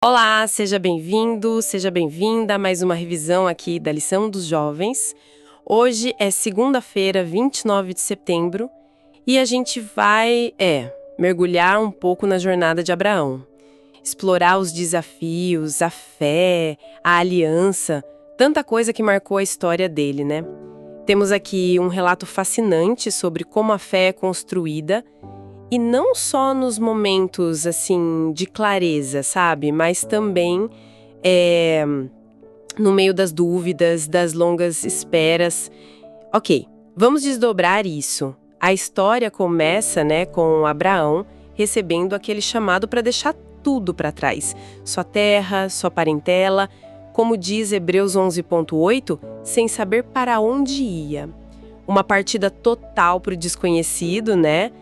Olá, seja bem-vindo, seja bem-vinda a mais uma revisão aqui da Lição dos Jovens. Hoje é segunda-feira, 29 de setembro, e a gente vai, mergulhar um pouco na jornada de Abraão. Explorar os desafios, a fé, a aliança, tanta coisa que marcou a história dele, né? Temos aqui um relato fascinante sobre como a fé é construída, e não só nos momentos, assim, de clareza, sabe? Mas também no meio das dúvidas, das longas esperas. Ok, vamos desdobrar isso. A história começa, né, com Abraão recebendo aquele chamado para deixar tudo para trás. Sua terra, sua parentela, como diz Hebreus 11.8, sem saber para onde ia. Uma partida total para o desconhecido, né?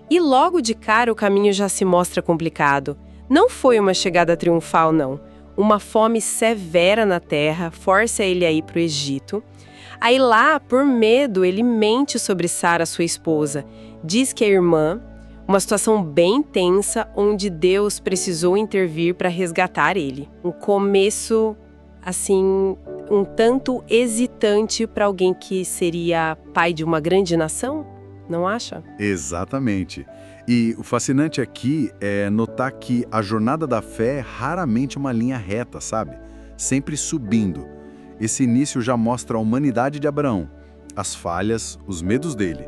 E logo de cara o caminho já se mostra complicado. Não foi uma chegada triunfal, não. Uma fome severa na terra força ele a ir para o Egito. Aí lá, por medo, ele mente sobre Sara, sua esposa. Diz que é irmã, uma situação bem tensa onde Deus precisou intervir para resgatar ele. Um começo, assim, um tanto hesitante para alguém que seria pai de uma grande nação. Não acha? Exatamente. E o fascinante aqui é notar que a jornada da fé é raramente uma linha reta, sabe? Sempre subindo. Esse início já mostra a humanidade de Abraão, as falhas, os medos dele,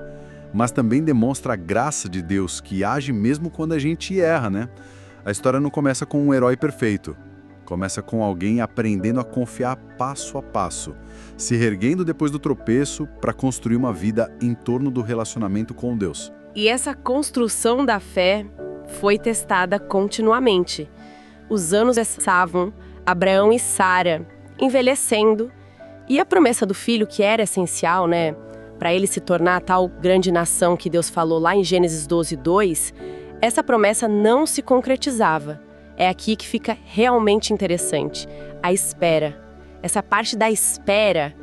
mas também demonstra a graça de Deus que age mesmo quando a gente erra, né? A história não começa com um herói perfeito. Começa com alguém aprendendo a confiar passo a passo, se reerguendo depois do tropeço para construir uma vida em torno do relacionamento com Deus. E essa construção da fé foi testada continuamente. Os anos passavam, Abraão e Sara envelhecendo, e a promessa do filho, que era essencial, né, para ele se tornar a tal grande nação que Deus falou lá em Gênesis 12:2, essa promessa não se concretizava. É aqui que fica realmente interessante. A espera. Essa parte da espera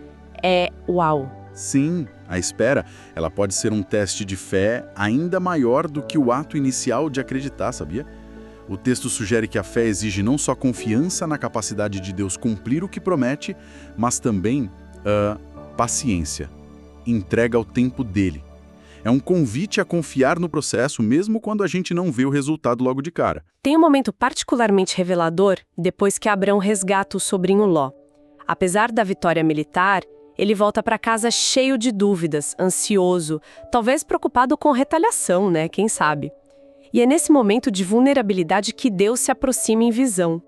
é uau. Sim, a espera, ela pode ser um teste de fé ainda maior do que o ato inicial de acreditar, sabia? O texto sugere que a fé exige não só confiança na capacidade de Deus cumprir o que promete, mas também paciência, entrega ao tempo dele. É um convite a confiar no processo, mesmo quando a gente não vê o resultado logo de cara. Tem um momento particularmente revelador depois que Abraão resgata o sobrinho Ló. Apesar da vitória militar, ele volta para casa cheio de dúvidas, ansioso, talvez preocupado com retaliação, né? Quem sabe? E é nesse momento de vulnerabilidade que Deus se aproxima em visão.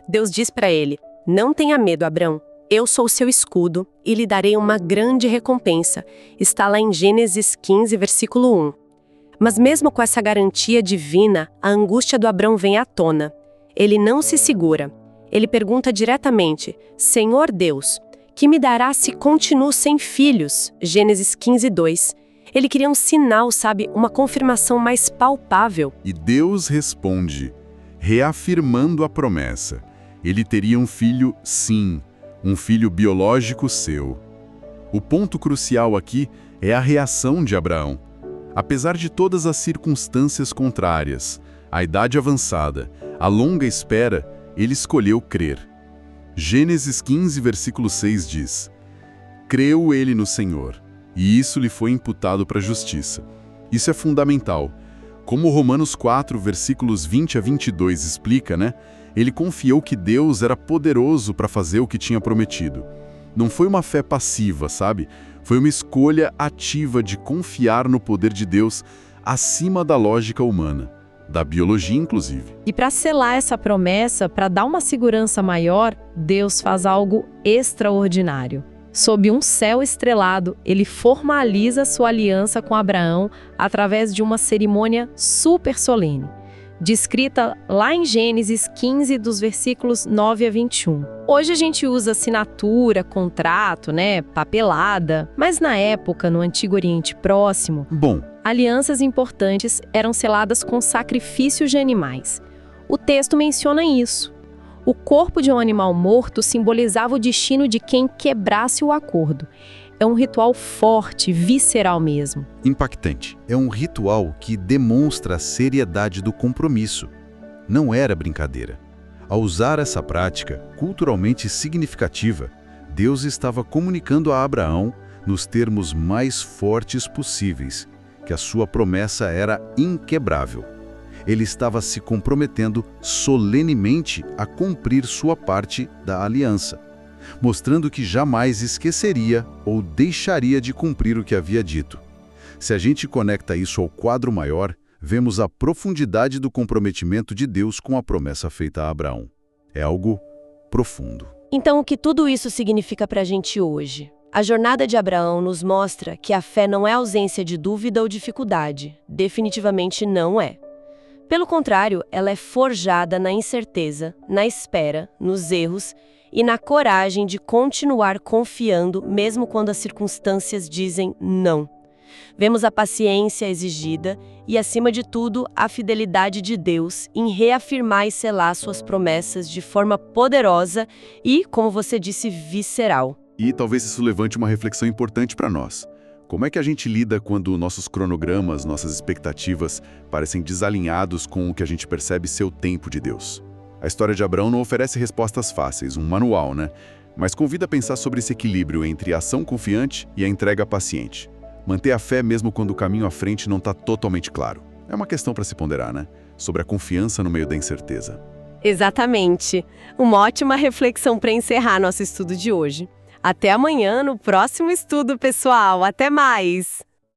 Deus diz para ele: "Não tenha medo, Abraão. Eu sou o seu escudo e lhe darei uma grande recompensa." Está lá em Gênesis 15, versículo 1. Mas mesmo com essa garantia divina, a angústia do Abraão vem à tona. Ele não se segura. Ele pergunta diretamente: "Senhor Deus, que me dará se continuo sem filhos?" Gênesis 15, 2. Ele queria um sinal, sabe? Uma confirmação mais palpável. E Deus responde, reafirmando a promessa. Ele teria um filho, sim. Um filho biológico seu. O ponto crucial aqui é a reação de Abraão. Apesar de todas as circunstâncias contrárias, a idade avançada, a longa espera, ele escolheu crer. Gênesis 15, versículo 6 diz: "Creu ele no Senhor, e isso lhe foi imputado para a justiça." Isso é fundamental. Como Romanos 4, versículos 20 a 22 explica, né? Ele confiou que Deus era poderoso para fazer o que tinha prometido. Não foi uma fé passiva, sabe? Foi uma escolha ativa de confiar no poder de Deus acima da lógica humana, da biologia inclusive. E para selar essa promessa, para dar uma segurança maior, Deus faz algo extraordinário. Sob um céu estrelado, ele formaliza sua aliança com Abraão através de uma cerimônia super solene, descrita lá em Gênesis 15, dos versículos 9 a 21. Hoje a gente usa assinatura, contrato, papelada, mas na época, no Antigo Oriente Próximo, alianças importantes eram seladas com sacrifícios de animais. O texto menciona isso. O corpo de um animal morto simbolizava o destino de quem quebrasse o acordo. É um ritual forte, visceral mesmo. Impactante. É um ritual que demonstra a seriedade do compromisso. Não era brincadeira. Ao usar essa prática, culturalmente significativa, Deus estava comunicando a Abraão, nos termos mais fortes possíveis, que a sua promessa era inquebrável. Ele estava se comprometendo solenemente a cumprir sua parte da aliança, mostrando que jamais esqueceria ou deixaria de cumprir o que havia dito. Se a gente conecta isso ao quadro maior, vemos a profundidade do comprometimento de Deus com a promessa feita a Abraão. É algo profundo. Então, o que tudo isso significa para a gente hoje? A jornada de Abraão nos mostra que a fé não é ausência de dúvida ou dificuldade. Definitivamente não é. Pelo contrário, ela é forjada na incerteza, na espera, nos erros e na coragem de continuar confiando mesmo quando as circunstâncias dizem não. Vemos a paciência exigida e, acima de tudo, a fidelidade de Deus em reafirmar e selar suas promessas de forma poderosa e, como você disse, visceral. E talvez isso levante uma reflexão importante para nós. Como é que a gente lida quando nossos cronogramas, nossas expectativas parecem desalinhados com o que a gente percebe ser o tempo de Deus? A história de Abraão não oferece respostas fáceis, um manual, né? Mas convida a pensar sobre esse equilíbrio entre a ação confiante e a entrega paciente. Manter a fé mesmo quando o caminho à frente não está totalmente claro. É uma questão para se ponderar, né? Sobre a confiança no meio da incerteza. Exatamente. Uma ótima reflexão para encerrar nosso estudo de hoje. Até amanhã no próximo estudo, pessoal. Até mais!